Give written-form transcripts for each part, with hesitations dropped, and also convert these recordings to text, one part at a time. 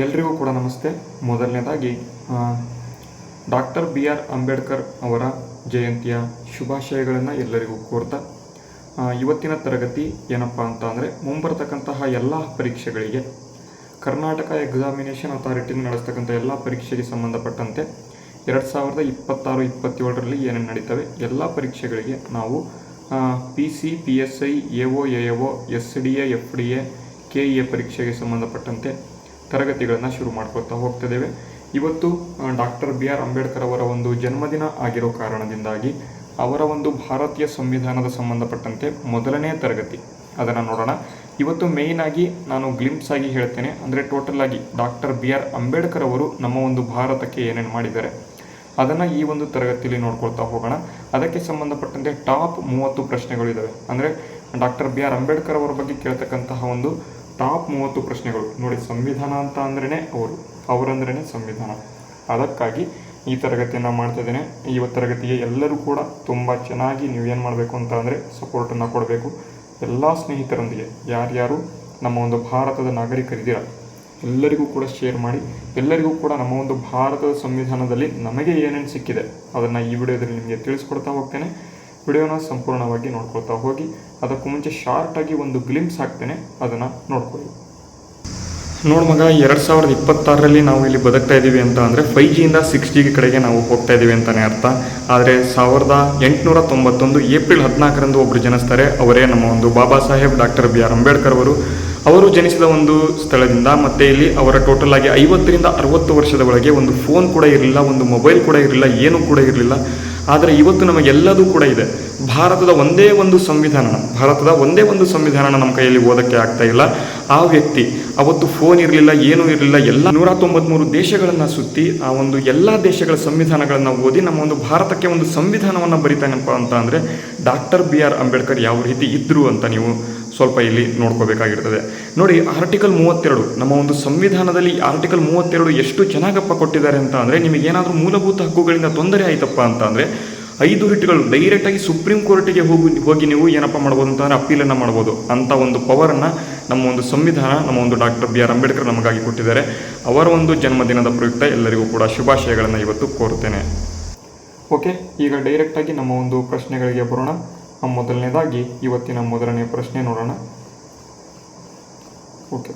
ಎಲ್ರಿಗೂ ಕೂಡ ನಮಸ್ತೆ. ಮೊದಲನೇದಾಗಿ ಡಾಕ್ಟರ್ ಬಿ ಆರ್ ಅಂಬೇಡ್ಕರ್ ಅವರ ಜಯಂತಿಯ ಶುಭಾಶಯಗಳನ್ನು ಎಲ್ಲರಿಗೂ ಕೋರ್ತಾ ಇವತ್ತಿನ ತರಗತಿ ಏನಪ್ಪ ಅಂತ ಅಂದರೆ, ಮುಂಬರತಕ್ಕಂತಹ ಎಲ್ಲ ಪರೀಕ್ಷೆಗಳಿಗೆ ಕರ್ನಾಟಕ ಎಕ್ಸಾಮಿನೇಷನ್ ಅಥಾರಿಟಿನ ನಡೆಸ್ತಕ್ಕಂಥ ಎಲ್ಲ ಪರೀಕ್ಷೆಗೆ ಸಂಬಂಧಪಟ್ಟಂತೆ 2026-27ರಲ್ಲಿ ಏನೇನು ನಡೀತವೆ ಎಲ್ಲ ಪರೀಕ್ಷೆಗಳಿಗೆ ನಾವು PC, PSI, AO, AO, SDA, FDA, KEA ಪರೀಕ್ಷೆಗೆ ಸಂಬಂಧಪಟ್ಟಂತೆ ತರಗತಿಗಳನ್ನು ಶುರು ಮಾಡ್ಕೊಳ್ತಾ ಹೋಗ್ತಿದ್ದೇವೆ. ಇವತ್ತು ಡಾಕ್ಟರ್ ಬಿ ಆರ್ ಅಂಬೇಡ್ಕರ್ ಅವರ ಒಂದು ಜನ್ಮದಿನ ಆಗಿರೋ ಕಾರಣದಿಂದಾಗಿ ಅವರ ಒಂದು ಭಾರತೀಯ ಸಂವಿಧಾನದ ಸಂಬಂಧಪಟ್ಟಂತೆ ಮೊದಲನೇ ತರಗತಿ ಅದನ್ನು ನೋಡೋಣ. ಇವತ್ತು ಮೇಯ್ನ್ ಆಗಿ ನಾನು ಗ್ಲಿಂಪ್ಸ್ ಆಗಿ ಹೇಳ್ತೇನೆ, ಅಂದರೆ ಟೋಟಲ್ ಆಗಿ ಡಾಕ್ಟರ್ ಬಿ ಆರ್ ಅಂಬೇಡ್ಕರ್ ಅವರು ನಮ್ಮ ಒಂದು ಭಾರತಕ್ಕೆ ಏನೇನು ಮಾಡಿದ್ದಾರೆ ಅದನ್ನು ಈ ಒಂದು ತರಗತಿಯಲ್ಲಿ ನೋಡ್ಕೊಳ್ತಾ ಹೋಗೋಣ. ಅದಕ್ಕೆ ಸಂಬಂಧಪಟ್ಟಂತೆ ಟಾಪ್ 30 ಪ್ರಶ್ನೆಗಳಿದ್ದಾವೆ. ಅಂದರೆ ಡಾಕ್ಟರ್ ಬಿ ಆರ್ ಅಂಬೇಡ್ಕರ್ ಅವರ ಬಗ್ಗೆ ಕೇಳ್ತಕ್ಕಂತಹ ಒಂದು ಟಾಪ್ 30 ಪ್ರಶ್ನೆಗಳು ನೋಡಿ. ಸಂವಿಧಾನ ಅಂತ ಅಂದ್ರೇ ಅವರಂದ್ರೇ ಸಂವಿಧಾನ. ಅದಕ್ಕಾಗಿ ಈ ತರಗತಿಯನ್ನು ಮಾಡ್ತಾಯಿದ್ದೇನೆ. ಈ ತರಗತಿಗೆ ಎಲ್ಲರೂ ಕೂಡ ತುಂಬ ಚೆನ್ನಾಗಿ ನೀವೇನು ಮಾಡಬೇಕು ಅಂತ ಅಂದರೆ ಸಪೋರ್ಟನ್ನು ಕೊಡಬೇಕು. ಎಲ್ಲ ಸ್ನೇಹಿತರೊಂದಿಗೆ ಯಾರ್ಯಾರು ನಮ್ಮ ಒಂದು ಭಾರತದ ನಾಗರಿಕರಿದ್ದೀರ ಎಲ್ಲರಿಗೂ ಕೂಡ ಶೇರ್ ಮಾಡಿ. ಎಲ್ಲರಿಗೂ ಕೂಡ ನಮ್ಮ ಒಂದು ಭಾರತದ ಸಂವಿಧಾನದಲ್ಲಿ ನಮಗೆ ಏನೇನು ಸಿಕ್ಕಿದೆ ಅದನ್ನು ಈ ವಿಡಿಯೋದಲ್ಲಿ ನಿಮಗೆ ತಿಳಿಸ್ಕೊಡ್ತಾ ಹೋಗ್ತೇನೆ. ವಿಡಿಯೋನ ಸಂಪೂರ್ಣವಾಗಿ ನೋಡ್ಕೊಳ್ತಾ ಹೋಗಿ. ಅದಕ್ಕೂ ಮುಂಚೆ ಶಾರ್ಟಾಗಿ ಒಂದು ಗ್ಲಿಂಪ್ಸ್ ಹಾಕ್ತೇನೆ, ಅದನ್ನು ನೋಡ್ಕೊಳ್ಳಿ. ನೋಡು ಮಗ, 2026ರಲ್ಲಿ ನಾವು ಇಲ್ಲಿ ಬದುಕ್ತಾ ಇದ್ದೀವಿ ಅಂತ ಅಂದರೆ 5Gಯಿಂದ 6G ಕಡೆಗೆ ನಾವು ಹೋಗ್ತಾ ಇದ್ದೀವಿ ಅಂತಲೇ ಅರ್ಥ. ಆದರೆ 1891 ಏಪ್ರಿಲ್ 14ರಂದು ಒಬ್ಬರು ಜನಿಸ್ತಾರೆ. ಅವರೇ ನಮ್ಮ ಒಂದು Baba Saheb doctor B R Ambedkar ಅವರು ಜನಿಸಿದ ಒಂದು ಸ್ಥಳದಿಂದ ಮತ್ತು ಇಲ್ಲಿ ಅವರ ಟೋಟಲ್ ಆಗಿ 50ರಿಂದ 60 ವರ್ಷದ ಒಳಗೆ ಒಂದು ಫೋನ್ ಕೂಡ ಇರಲಿಲ್ಲ, ಒಂದು ಮೊಬೈಲ್ ಕೂಡ ಇರಲಿಲ್ಲ, ಏನೂ ಕೂಡ ಇರಲಿಲ್ಲ. ಆದರೆ ಇವತ್ತು ನಮಗೆಲ್ಲದೂ ಕೂಡ ಇದೆ. ಭಾರತದ ಒಂದೇ ಒಂದು ಸಂವಿಧಾನ ನಮ್ಮ ಕೈಯಲ್ಲಿ ಓದೋಕ್ಕೆ ಆಗ್ತಾ ಇಲ್ಲ. ಆ ವ್ಯಕ್ತಿ ಅವತ್ತು ಫೋನ್ ಇರಲಿಲ್ಲ, ಏನೂ ಇರಲಿಲ್ಲ, ಎಲ್ಲ 193 ದೇಶಗಳನ್ನು ಸುತ್ತಿ ಆ ಒಂದು ಎಲ್ಲ ದೇಶಗಳ ಸಂವಿಧಾನಗಳನ್ನು ಓದಿ ನಮ್ಮ ಒಂದು ಭಾರತಕ್ಕೆ ಒಂದು ಸಂವಿಧಾನವನ್ನು ಬರಿತಾನಪ್ಪ ಅಂತ ಅಂದರೆ ಡಾಕ್ಟರ್ ಬಿ ಆರ್ ಅಂಬೇಡ್ಕರ್ ಯಾವ ರೀತಿ ಇದ್ದರು ಅಂತ ನೀವು ಸ್ವಲ್ಪ ಇಲ್ಲಿ ನೋಡ್ಕೋಬೇಕಾಗಿರ್ತದೆ. ನೋಡಿ, ಆರ್ಟಿಕಲ್ 32 ನಮ್ಮ ಒಂದು ಸಂವಿಧಾನದಲ್ಲಿ ಆರ್ಟಿಕಲ್ 32 ಎಷ್ಟು ಚೆನ್ನಾಗಪ್ಪ ಕೊಟ್ಟಿದ್ದಾರೆ ಅಂತ ಅಂದರೆ, ನಿಮಗೇನಾದರೂ ಮೂಲಭೂತ ಹಕ್ಕುಗಳಿಂದ ತೊಂದರೆ ಆಯ್ತಪ್ಪ ಅಂತ ಅಂದರೆ 5 ರಿಟ್ಗಳು ಡೈರೆಕ್ಟಾಗಿ ಸುಪ್ರೀಂ ಕೋರ್ಟಿಗೆ ಹೋಗಿ ನೀವು ಏನಪ್ಪ ಮಾಡ್ಬೋದು ಅಂತಂದರೆ ಅಪೀಲನ್ನು ಮಾಡ್ಬೋದು. ಅಂಥ ಒಂದು ಪವರನ್ನು ನಮ್ಮ ಒಂದು ಸಂವಿಧಾನ, ನಮ್ಮ ಒಂದು ಡಾಕ್ಟರ್ ಬಿ ಆರ್ ಅಂಬೇಡ್ಕರ್ ನಮಗಾಗಿ ಕೊಟ್ಟಿದ್ದಾರೆ. ಅವರ ಒಂದು ಜನ್ಮದಿನದ ಪ್ರಯುಕ್ತ ಎಲ್ಲರಿಗೂ ಕೂಡ ಶುಭಾಶಯಗಳನ್ನು ಇವತ್ತು ಕೋರುತ್ತೇನೆ. ಓಕೆ, ಈಗ ಡೈರೆಕ್ಟಾಗಿ ನಮ್ಮ ಒಂದು ಪ್ರಶ್ನೆಗಳಿಗೆ ಬರೋಣ. ಮೊದಲನೇದಾಗಿ ಇವತ್ತಿನ ಮೊದಲನೇ ಪ್ರಶ್ನೆ ನೋಡೋಣ. ಓಕೆ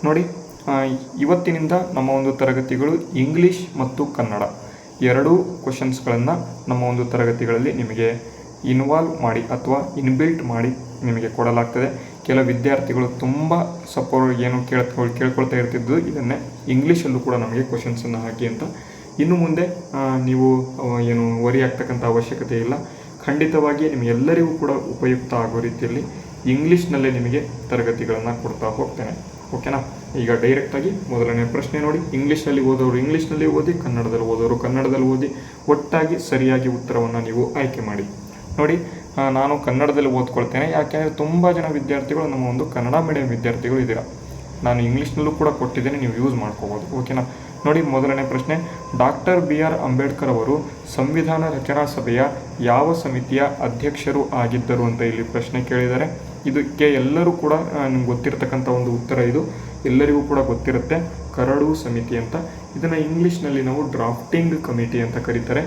ನೋಡಿ, ಇವತ್ತಿನಿಂದ ನಮ್ಮ ಒಂದು ತರಗತಿಗಳು ಇಂಗ್ಲೀಷ್ ಮತ್ತು ಕನ್ನಡ ಎರಡೂ ಕ್ವಶನ್ಸ್ಗಳನ್ನು ನಮ್ಮ ಒಂದು ತರಗತಿಗಳಲ್ಲಿ ನಿಮಗೆ ಇನ್ವಾಲ್ವ್ ಮಾಡಿ ಅಥವಾ ಇನ್ಬಿಲ್ಟ್ ಮಾಡಿ ನಿಮಗೆ ಕೊಡಲಾಗ್ತದೆ. ಕೆಲವು ವಿದ್ಯಾರ್ಥಿಗಳು ತುಂಬ ಕೇಳ್ಕೊಳ್ತಾ ಇರ್ತಿದ್ದು ಇದನ್ನೇ ಇಂಗ್ಲೀಷಲ್ಲೂ ಕೂಡ ನಮಗೆ ಕ್ವಶನ್ಸನ್ನು ಹಾಕಿ ಅಂತ. ಇನ್ನು ಮುಂದೆ ನೀವು ಏನು ವರಿ ಆಗ್ತಕ್ಕಂಥ ಅವಶ್ಯಕತೆ ಇಲ್ಲ. ಖಂಡಿತವಾಗಿ ನಿಮಗೆಲ್ಲರಿಗೂ ಕೂಡ ಉಪಯುಕ್ತ ಆಗೋ ರೀತಿಯಲ್ಲಿ ಇಂಗ್ಲೀಷ್ನಲ್ಲೇ ನಿಮಗೆ ತರಗತಿಗಳನ್ನು ಕೊಡ್ತಾ ಹೋಗ್ತೇನೆ. ಓಕೆನಾ? ಈಗ ಡೈರೆಕ್ಟಾಗಿ ಮೊದಲನೇ ಪ್ರಶ್ನೆ ನೋಡಿ. ಇಂಗ್ಲೀಷಲ್ಲಿ ಓದೋರು ಇಂಗ್ಲೀಷ್ನಲ್ಲಿ ಓದಿ, ಕನ್ನಡದಲ್ಲಿ ಓದೋರು ಕನ್ನಡದಲ್ಲಿ ಓದಿ, ಒಟ್ಟಾಗಿ ಸರಿಯಾಗಿ ಉತ್ತರವನ್ನು ನೀವು ಆಯ್ಕೆ ಮಾಡಿ. ನೋಡಿ, ನಾನು ಕನ್ನಡದಲ್ಲಿ ಓದ್ಕೊಳ್ತೇನೆ, ಯಾಕೆಂದರೆ ತುಂಬ ಜನ ವಿದ್ಯಾರ್ಥಿಗಳು ನಮ್ಮ ಒಂದು ಕನ್ನಡ ಮೀಡಿಯಂ ವಿದ್ಯಾರ್ಥಿಗಳು ಇದ್ದೀರಾ. ನಾನು ಇಂಗ್ಲೀಷ್ನಲ್ಲೂ ಕೂಡ ಕೊಟ್ಟಿದ್ದೇನೆ, ನೀವು ಯೂಸ್ ಮಾಡ್ಕೋಬೋದು. ಓಕೆನಾ? ನೋಡಿ, ಮೊದಲನೇ ಪ್ರಶ್ನೆ, ಡಾಕ್ಟರ್ ಬಿ ಆರ್ ಅಂಬೇಡ್ಕರ್ ಅವರು ಸಂವಿಧಾನ ರಚನಾ ಸಭೆಯ ಯಾವ ಸಮಿತಿಯ ಅಧ್ಯಕ್ಷರು ಆಗಿದ್ದರು ಅಂತ ಇಲ್ಲಿ ಪ್ರಶ್ನೆ ಕೇಳಿದ್ದಾರೆ. ಇದಕ್ಕೆ ಎಲ್ಲರೂ ಕೂಡ ನಿಮ್ಗೆ ಗೊತ್ತಿರತಕ್ಕಂಥ ಒಂದು ಉತ್ತರ, ಇದು ಎಲ್ಲರಿಗೂ ಕೂಡ ಗೊತ್ತಿರುತ್ತೆ, ಕರಡು ಸಮಿತಿ ಅಂತ. ಇದನ್ನು ಇಂಗ್ಲೀಷ್ನಲ್ಲಿ ನಾವು ಡ್ರಾಫ್ಟಿಂಗ್ ಕಮಿಟಿ ಅಂತ ಕರೀತಾರೆ.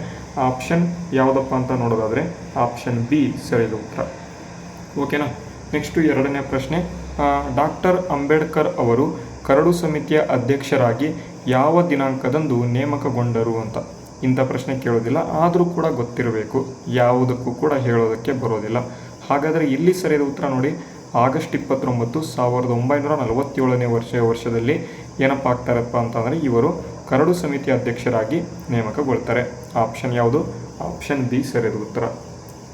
ಆಪ್ಷನ್ ಯಾವುದಪ್ಪ ಅಂತ ನೋಡೋದಾದರೆ ಆಪ್ಷನ್ ಬಿ ಸರಿಯಾದ ಉತ್ತರ. ಓಕೆನಾ? ನೆಕ್ಸ್ಟು ಎರಡನೇ ಪ್ರಶ್ನೆ, ಡಾಕ್ಟರ್ ಅಂಬೇಡ್ಕರ್ ಅವರು ಕರಡು ಸಮಿತಿಯ ಅಧ್ಯಕ್ಷರಾಗಿ ಯಾವ ದಿನಾಂಕದಂದು ನೇಮಕಗೊಂಡರು ಅಂತ. ಇಂಥ ಪ್ರಶ್ನೆ ಕೇಳೋದಿಲ್ಲ, ಆದರೂ ಕೂಡ ಗೊತ್ತಿರಬೇಕು, ಯಾವುದಕ್ಕೂ ಕೂಡ ಹೇಳೋದಕ್ಕೆ ಬರೋದಿಲ್ಲ. ಹಾಗಾದರೆ ಇಲ್ಲಿ ಸರಿಯಾದ ಉತ್ತರ ನೋಡಿ, ಆಗಸ್ಟ್ 29, 1947ನೇ ವರ್ಷದಲ್ಲಿ ಏನಪ್ಪ ಆಗ್ತಾರಪ್ಪ ಅಂತಂದರೆ ಇವರು ಕರಡು ಸಮಿತಿ ಅಧ್ಯಕ್ಷರಾಗಿ ನೇಮಕಗೊಳ್ತಾರೆ. ಆಪ್ಷನ್ ಯಾವುದು? ಆಪ್ಷನ್ ಬಿ ಸರಿಯಾದ ಉತ್ತರ.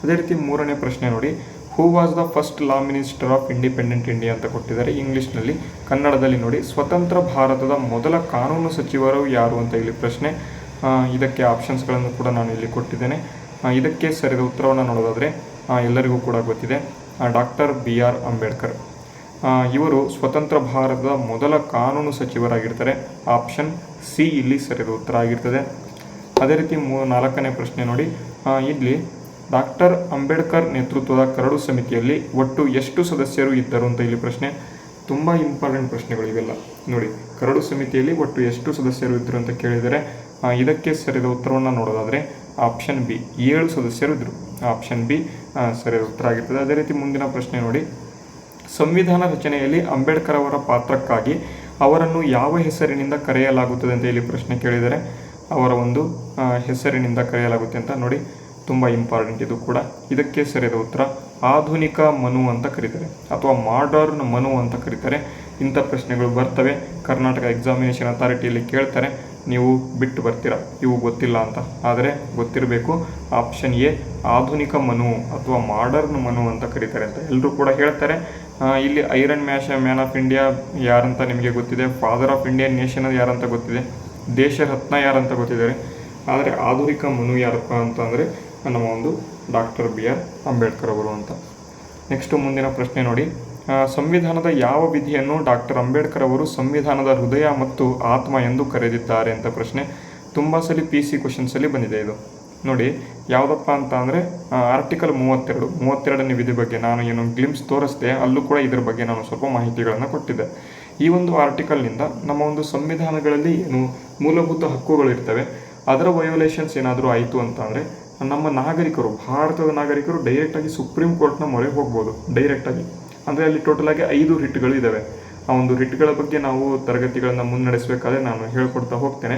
ಅದೇ ರೀತಿ ಮೂರನೇ ಪ್ರಶ್ನೆ ನೋಡಿ, who was the first law minister of independent India ಅಂತ ಕೊಟ್ಟಿದ್ದಾರೆ ಇಂಗ್ಲೀಷ್ನಲ್ಲಿ. ಕನ್ನಡದಲ್ಲಿ ನೋಡಿ, ಸ್ವತಂತ್ರ ಭಾರತದ ಮೊದಲ ಕಾನೂನು ಸಚಿವರು ಯಾರು ಅಂತ ಇಲ್ಲಿ ಪ್ರಶ್ನೆ. ಇದಕ್ಕೆ ಆಪ್ಷನ್ಸ್ಗಳನ್ನು ಕೂಡ ನಾನು ಇಲ್ಲಿ ಕೊಟ್ಟಿದ್ದೇನೆ. ಇದಕ್ಕೆ ಸರಿಯಾದ ಉತ್ತರವನ್ನು ನೋಡೋದಾದರೆ ಎಲ್ಲರಿಗೂ ಕೂಡ ಗೊತ್ತಿದೆ, ಡಾಕ್ಟರ್ ಬಿ ಆರ್ ಅಂಬೇಡ್ಕರ್. ಇವರು ಸ್ವತಂತ್ರ ಭಾರತದ ಮೊದಲ ಕಾನೂನು ಸಚಿವರಾಗಿರ್ತಾರೆ. ಆಪ್ಷನ್ ಸಿ ಇಲ್ಲಿ ಸರಿಯಾದ ಉತ್ತರ ಆಗಿರ್ತದೆ. ಅದೇ ರೀತಿ ನಾಲ್ಕನೇ ಪ್ರಶ್ನೆ ನೋಡಿ, ಇಲ್ಲಿ ಡಾಕ್ಟರ್ ಅಂಬೇಡ್ಕರ್ ನೇತೃತ್ವದ ಕರಡು ಸಮಿತಿಯಲ್ಲಿ ಒಟ್ಟು ಎಷ್ಟು ಸದಸ್ಯರು ಇದ್ದರು ಅಂತ ಇಲ್ಲಿ ಪ್ರಶ್ನೆ. ತುಂಬ ಇಂಪಾರ್ಟೆಂಟ್ ಪ್ರಶ್ನೆಗಳು ಇವೆಲ್ಲ. ನೋಡಿ, ಕರಡು ಸಮಿತಿಯಲ್ಲಿ ಒಟ್ಟು ಎಷ್ಟು ಸದಸ್ಯರು ಇದ್ದರು ಅಂತ ಕೇಳಿದರೆ ಇದಕ್ಕೆ ಸರಿದ ಉತ್ತರವನ್ನು ನೋಡೋದಾದರೆ ಆಪ್ಷನ್ ಬಿ 7 ಸದಸ್ಯರು ಇದ್ದರು. ಆಪ್ಷನ್ ಬಿ ಸರಿಯಾದ ಉತ್ತರ ಆಗಿರ್ತದೆ. ಅದೇ ರೀತಿ ಮುಂದಿನ ಪ್ರಶ್ನೆ ನೋಡಿ, ಸಂವಿಧಾನ ರಚನೆಯಲ್ಲಿ ಅಂಬೇಡ್ಕರ್ ಅವರ ಪಾತ್ರಕ್ಕಾಗಿ ಅವರನ್ನು ಯಾವ ಹೆಸರಿನಿಂದ ಕರೆಯಲಾಗುತ್ತದೆ ಅಂತ ಇಲ್ಲಿ ಪ್ರಶ್ನೆ ಕೇಳಿದರೆ ಅವರ ಒಂದು ಹೆಸರಿನಿಂದ ಕರೆಯಲಾಗುತ್ತೆ ಅಂತ. ನೋಡಿ, ತುಂಬ ಇಂಪಾರ್ಟೆಂಟ್ ಇದು ಕೂಡ. ಇದಕ್ಕೆ ಸರಿಯಾದ ಉತ್ತರ ಆಧುನಿಕ ಮನು ಅಂತ ಕರೀತಾರೆ ಅಥವಾ ಮಾಡರ್ನ್ ಮನು ಅಂತ ಕರೀತಾರೆ. ಇಂಥ ಪ್ರಶ್ನೆಗಳು ಬರ್ತವೆ, ಕರ್ನಾಟಕ ಎಕ್ಸಾಮಿನೇಷನ್ ಅಥಾರಿಟಿಯಲ್ಲಿ ಕೇಳ್ತಾರೆ, ನೀವು ಬಿಟ್ಟು ಬರ್ತೀರಾ ಇವು ಗೊತ್ತಿಲ್ಲ ಅಂತ. ಆದರೆ ಗೊತ್ತಿರಬೇಕು, ಆಪ್ಷನ್ ಎ ಆಧುನಿಕ ಮನು ಅಥವಾ ಮಾಡರ್ನ್ ಮನು ಅಂತ ಕರೀತಾರೆ ಅಂತ ಎಲ್ಲರೂ ಕೂಡ ಹೇಳ್ತಾರೆ. ಇಲ್ಲಿ ಐರನ್ ಮ್ಯಾನ್ ಆಫ್ ಇಂಡಿಯಾ ಯಾರಂತ ನಿಮಗೆ ಗೊತ್ತಿದೆ, ಫಾದರ್ ಆಫ್ ಇಂಡಿಯನ್ ನೇಷನ್ ಯಾರಂತ ಗೊತ್ತಿದೆ, ದೇಶ ರತ್ನ ಯಾರಂತ ಗೊತ್ತಿದ್ದಾರೆ. ಆದರೆ ಆಧುನಿಕ ಮನು ಯಾರಪ್ಪ ಅಂತಂದರೆ ನಮ್ಮ ಒಂದು ಡಾಕ್ಟರ್ ಬಿ ಆರ್ ಅಂಬೇಡ್ಕರ್ ಅವರು ಅಂತ. ನೆಕ್ಸ್ಟು ಮುಂದಿನ ಪ್ರಶ್ನೆ ನೋಡಿ, ಸಂವಿಧಾನದ ಯಾವ ವಿಧಿಯನ್ನು ಡಾಕ್ಟರ್ ಅಂಬೇಡ್ಕರ್ ಅವರು ಸಂವಿಧಾನದ ಹೃದಯ ಮತ್ತು ಆತ್ಮ ಎಂದು ಕರೆದಿದ್ದಾರೆ ಅಂತ ಪ್ರಶ್ನೆ. ತುಂಬ ಸಲ PC ಕ್ವಶನ್ಸಲ್ಲಿ ಬಂದಿದೆ ಇದು. ನೋಡಿ, ಯಾವುದಪ್ಪ ಅಂತ ಅಂದರೆ ಆರ್ಟಿಕಲ್ 32ನೇ ವಿಧಿ ಬಗ್ಗೆ ನಾನು ಏನು ಗ್ಲಿಮ್ಸ್ ತೋರಿಸ್ದೆ, ಅಲ್ಲೂ ಕೂಡ ಇದರ ಬಗ್ಗೆ ನಾನು ಸ್ವಲ್ಪ ಮಾಹಿತಿಗಳನ್ನು ಕೊಟ್ಟಿದ್ದೆ. ಈ ಒಂದು ಆರ್ಟಿಕಲ್ನಿಂದ ನಮ್ಮ ಒಂದು ಸಂವಿಧಾನಗಳಲ್ಲಿ ಏನು ಮೂಲಭೂತ ಹಕ್ಕುಗಳು ಇರ್ತವೆ, ಅದರ ವಯೋಲೇಷನ್ಸ್ ಏನಾದರೂ ಆಯಿತು ಅಂತ ಅಂದರೆ ನಮ್ಮ ನಾಗರಿಕರು, ಭಾರತದ ನಾಗರಿಕರು ಡೈರೆಕ್ಟಾಗಿ ಸುಪ್ರೀಂ ಕೋರ್ಟ್ನ ಮೊರೆ ಹೋಗ್ಬೋದು ಡೈರೆಕ್ಟಾಗಿ. ಅಂದರೆ ಅಲ್ಲಿ ಟೋಟಲಾಗಿ 5 ರಿಟ್ಗಳು ಇದ್ದಾವೆ. ಆ ಒಂದು ರಿಟ್ಗಳ ಬಗ್ಗೆ ನಾವು ತರಗತಿಗಳನ್ನು ಮುನ್ನಡೆಸಬೇಕಾದ್ರೆ ನಾನು ಹೇಳ್ಕೊಡ್ತಾ ಹೋಗ್ತೇನೆ,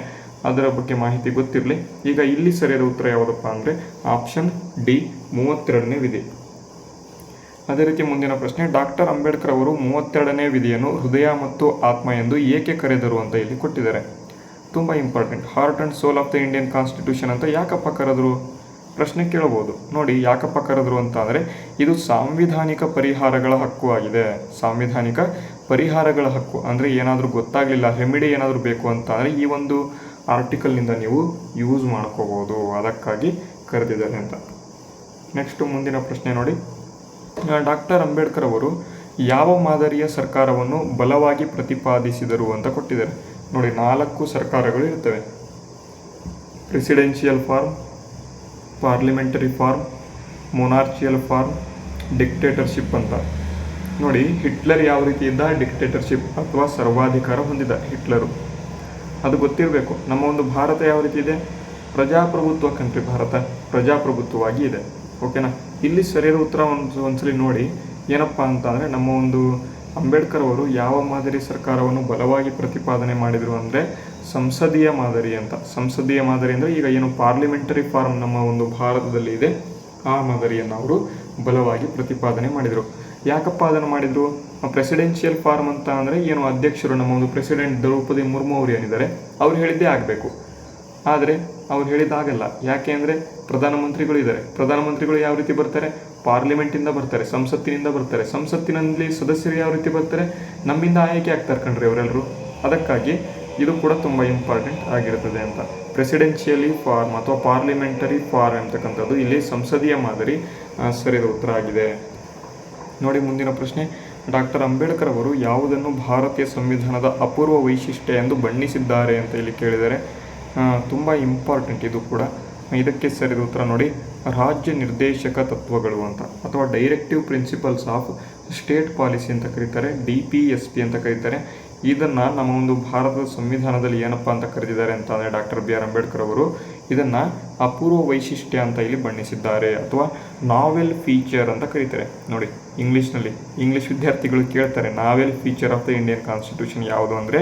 ಅದರ ಬಗ್ಗೆ ಮಾಹಿತಿ ಗೊತ್ತಿರಲಿ. ಈಗ ಇಲ್ಲಿ ಸರಿಯಾದ ಉತ್ತರ ಯಾವುದಪ್ಪ ಅಂದರೆ ಆಪ್ಷನ್ ಡಿ 32ನೇ ವಿಧಿ. ಅದೇ ರೀತಿ ಮುಂದಿನ ಪ್ರಶ್ನೆ, ಡಾಕ್ಟರ್ ಅಂಬೇಡ್ಕರ್ ಅವರು 32ನೇ ವಿಧಿಯನ್ನು ಹೃದಯ ಮತ್ತು ಆತ್ಮ ಎಂದು ಏಕೆ ಕರೆದರು ಅಂತ ಇಲ್ಲಿ ಕೊಟ್ಟಿದ್ದಾರೆ. ತುಂಬ important. Heart and soul of the Indian constitution ಅಂತ ಯಾಕಪ್ಪ ಕರೆದರು ಪ್ರಶ್ನೆ ಕೇಳಬಹುದು. ನೋಡಿ, ಯಾಕಪ್ಪ ಕರೆದರು ಅಂತ ಅಂದರೆ ಇದು ಸಾಂವಿಧಾನಿಕ ಪರಿಹಾರಗಳ ಹಕ್ಕು ಆಗಿದೆ. ಸಾಂವಿಧಾನಿಕ ಪರಿಹಾರಗಳ ಹಕ್ಕು ಅಂದರೆ ಏನಾದರೂ ಗೊತ್ತಾಗಲಿಲ್ಲ, ರೆಮಿಡಿ ಏನಾದರೂ ಬೇಕು ಅಂತ ಅಂದರೆ ಈ ಒಂದು ಆರ್ಟಿಕಲ್ನಿಂದ ನೀವು ಯೂಸ್ ಮಾಡ್ಕೋಬೋದು, ಅದಕ್ಕಾಗಿ ಕರೆದಿದ್ದಾರೆ ಅಂತ. ನೆಕ್ಸ್ಟ್ ಮುಂದಿನ ಪ್ರಶ್ನೆ ನೋಡಿ, ಡಾಕ್ಟರ್ ಅಂಬೇಡ್ಕರ್ ಅವರು ಯಾವ ಮಾದರಿಯ ಸರ್ಕಾರವನ್ನು ಬಲವಾಗಿ ಪ್ರತಿಪಾದಿಸಿದರು ಅಂತ ಕೊಟ್ಟಿದ್ದಾರೆ. ನೋಡಿ, 4 ಸರ್ಕಾರಗಳು ಇರ್ತವೆ. Presidential form, parliamentary form, monarchial form, dictatorship ಅಂತ. ನೋಡಿ, ಹಿಟ್ಲರ್ ಯಾವ ರೀತಿ ಇದ್ದ, ಡಿಕ್ಟೇಟರ್ಶಿಪ್ ಅಥವಾ ಸರ್ವಾಧಿಕಾರ ಹೊಂದಿದ ಹಿಟ್ಲರು, ಅದು ಗೊತ್ತಿರಬೇಕು. ನಮ್ಮ ಒಂದು ಭಾರತ ಯಾವ ರೀತಿ ಇದೆ, ಪ್ರಜಾಪ್ರಭುತ್ವ ಕಂಟ್ರಿ. ಭಾರತ ಪ್ರಜಾಪ್ರಭುತ್ವವಾಗಿ ಇದೆ. ಓಕೆನಾ. ಇಲ್ಲಿ ಸರಿಯಾದ ಉತ್ತರ ಒಂದ್ಸಲಿ ನೋಡಿ ಏನಪ್ಪ ಅಂತ ಅಂದರೆ ನಮ್ಮ ಒಂದು ಅಂಬೇಡ್ಕರ್ ಅವರು ಯಾವ ಮಾದರಿ ಸರ್ಕಾರವನ್ನು ಬಲವಾಗಿ ಪ್ರತಿಪಾದನೆ ಮಾಡಿದರು ಅಂದರೆ ಸಂಸದೀಯ ಮಾದರಿ ಅಂತ. ಸಂಸದೀಯ ಮಾದರಿ ಅಂದರೆ ಈಗ ಏನು ಪಾರ್ಲಿಮೆಂಟರಿ ಫಾರ್ಮ್ ನಮ್ಮ ಒಂದು ಭಾರತದಲ್ಲಿ ಇದೆ, ಆ ಮಾದರಿಯನ್ನು ಅವರು ಬಲವಾಗಿ ಪ್ರತಿಪಾದನೆ ಮಾಡಿದರು. ಯಾಕಪ್ಪ ಅದನ್ನು ಮಾಡಿದರು? ಪ್ರೆಸಿಡೆನ್ಷಿಯಲ್ ಫಾರ್ಮ್ ಅಂತ ಅಂದರೆ ಏನು ಅಧ್ಯಕ್ಷರು, ನಮ್ಮ ಒಂದು ಪ್ರೆಸಿಡೆಂಟ್ ದ್ರೌಪದಿ ಮುರ್ಮು ಅವರು ಏನಿದ್ದಾರೆ ಅವ್ರು ಹೇಳಿದ್ದೇ ಆಗಬೇಕು. ಆದರೆ ಅವ್ರು ಹೇಳಿದ್ದಾಗಲ್ಲ. ಯಾಕೆ ಅಂದರೆ ಪ್ರಧಾನಮಂತ್ರಿಗಳು ಇದ್ದಾರೆ. ಪ್ರಧಾನಮಂತ್ರಿಗಳು ಯಾವ ರೀತಿ ಬರ್ತಾರೆ, ಪಾರ್ಲಿಮೆಂಟಿಂದ ಬರ್ತಾರೆ, ಸಂಸತ್ತಿನಿಂದ ಬರ್ತಾರೆ. ಸಂಸತ್ತಿನಲ್ಲಿ ಸದಸ್ಯರು ಯಾವ ರೀತಿ ಬರ್ತಾರೆ, ನಮ್ಮಿಂದ ಆಯ್ಕೆ ಆಗ್ತಾರೆ ಕಣ್ರಿ ಅವರೆಲ್ಲರೂ. ಅದಕ್ಕಾಗಿ ಇದು ಕೂಡ ತುಂಬ ಇಂಪಾರ್ಟೆಂಟ್ ಆಗಿರ್ತದೆ ಅಂತ. ಪ್ರೆಸಿಡೆನ್ಷಿಯಲಿ ಫಾರ್ಮ್ ಅಥವಾ ಪಾರ್ಲಿಮೆಂಟರಿ ಫಾರ್ಮ್ ಅಂತಕ್ಕಂಥದ್ದು ಇಲ್ಲಿ ಸಂಸದೀಯ ಮಾದರಿ ಸರಿಯಾದ ಉತ್ತರ ಆಗಿದೆ. ನೋಡಿ, ಮುಂದಿನ ಪ್ರಶ್ನೆ, ಡಾಕ್ಟರ್ ಅಂಬೇಡ್ಕರ್ ಅವರು ಯಾವುದನ್ನು ಭಾರತೀಯ ಸಂವಿಧಾನದ ಅಪೂರ್ವ ವೈಶಿಷ್ಟ್ಯ ಎಂದು ಬಣ್ಣಿಸಿದ್ದಾರೆ ಅಂತ ಇಲ್ಲಿ ಕೇಳಿದ್ದಾರೆ. ತುಂಬ ಇಂಪಾರ್ಟೆಂಟ್ ಇದು ಕೂಡ. ಇದಕ್ಕೆ ಸರಿದ ಉತ್ತರ ನೋಡಿ, ರಾಜ್ಯ ನಿರ್ದೇಶಕ ತತ್ವಗಳು ಅಂತ ಅಥವಾ directive principles of state policy ಅಂತ ಕರೀತಾರೆ, DPSP ಅಂತ ಕರೀತಾರೆ. ಇದನ್ನು ನಮ್ಮ ಒಂದು ಭಾರತದ ಸಂವಿಧಾನದಲ್ಲಿ ಏನಪ್ಪ ಅಂತ ಕರೆದಿದ್ದಾರೆ ಅಂತ ಅಂದರೆ ಡಾಕ್ಟರ್ ಬಿ ಆರ್ ಅಂಬೇಡ್ಕರ್ ಅವರು ಇದನ್ನು ಅಪೂರ್ವ ವೈಶಿಷ್ಟ್ಯ ಅಂತ ಇಲ್ಲಿ ಬಣ್ಣಿಸಿದ್ದಾರೆ ಅಥವಾ ನಾವೆಲ್ ಫೀಚರ್ ಅಂತ ಕರೀತಾರೆ. ನೋಡಿ, ಇಂಗ್ಲೀಷ್ ವಿದ್ಯಾರ್ಥಿಗಳು ಕೇಳ್ತಾರೆ, novel feature of the Indian constitution ಯಾವುದು ಅಂದರೆ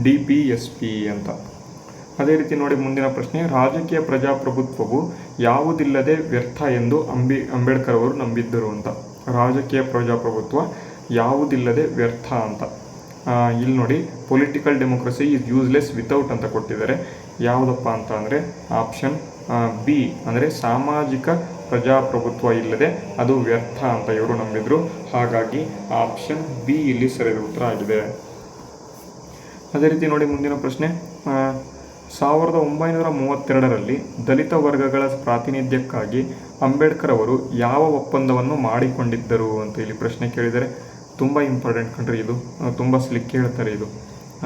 DPSP ಅಂತ. ಅದೇ ರೀತಿ ನೋಡಿ, ಮುಂದಿನ ಪ್ರಶ್ನೆ, ರಾಜಕೀಯ ಪ್ರಜಾಪ್ರಭುತ್ವವು ಯಾವುದಿಲ್ಲದೆ ವ್ಯರ್ಥ ಎಂದು ಅಂಬೇಡ್ಕರ್ ಅವರು ನಂಬಿದ್ದರು ಅಂತ. ರಾಜಕೀಯ ಪ್ರಜಾಪ್ರಭುತ್ವ ಯಾವುದಿಲ್ಲದೆ ವ್ಯರ್ಥ ಅಂತ. ಇಲ್ಲಿ ನೋಡಿ, political democracy is useless without ಅಂತ ಕೊಟ್ಟಿದ್ದಾರೆ. ಯಾವುದಪ್ಪ ಅಂತ ಅಂದರೆ ಆಪ್ಷನ್ ಬಿ ಅಂದರೆ ಸಾಮಾಜಿಕ ಪ್ರಜಾಪ್ರಭುತ್ವ ಇಲ್ಲದೆ ಅದು ವ್ಯರ್ಥ ಅಂತ ಇವರು ನಂಬಿದ್ರು. ಹಾಗಾಗಿ ಆಪ್ಷನ್ ಬಿ ಇಲ್ಲಿ ಸರಿಯಾದ ಉತ್ತರ ಆಗಿದೆ. ಅದೇ ರೀತಿ ನೋಡಿ, ಮುಂದಿನ ಪ್ರಶ್ನೆ, 1932ರಲ್ಲಿ ದಲಿತ ವರ್ಗಗಳ ಪ್ರಾತಿನಿಧ್ಯಕ್ಕಾಗಿ ಅಂಬೇಡ್ಕರ್ ಅವರು ಯಾವ ಒಪ್ಪಂದವನ್ನು ಮಾಡಿಕೊಂಡಿದ್ದರು ಅಂತ ಇಲ್ಲಿ ಪ್ರಶ್ನೆ ಕೇಳಿದರೆ. ತುಂಬ ಇಂಪಾರ್ಟೆಂಟ್ ಕಂಡ್ರಿ ಇದು, ತುಂಬ ಸಲ ಕೇಳ್ತಾರೆ ಇದು.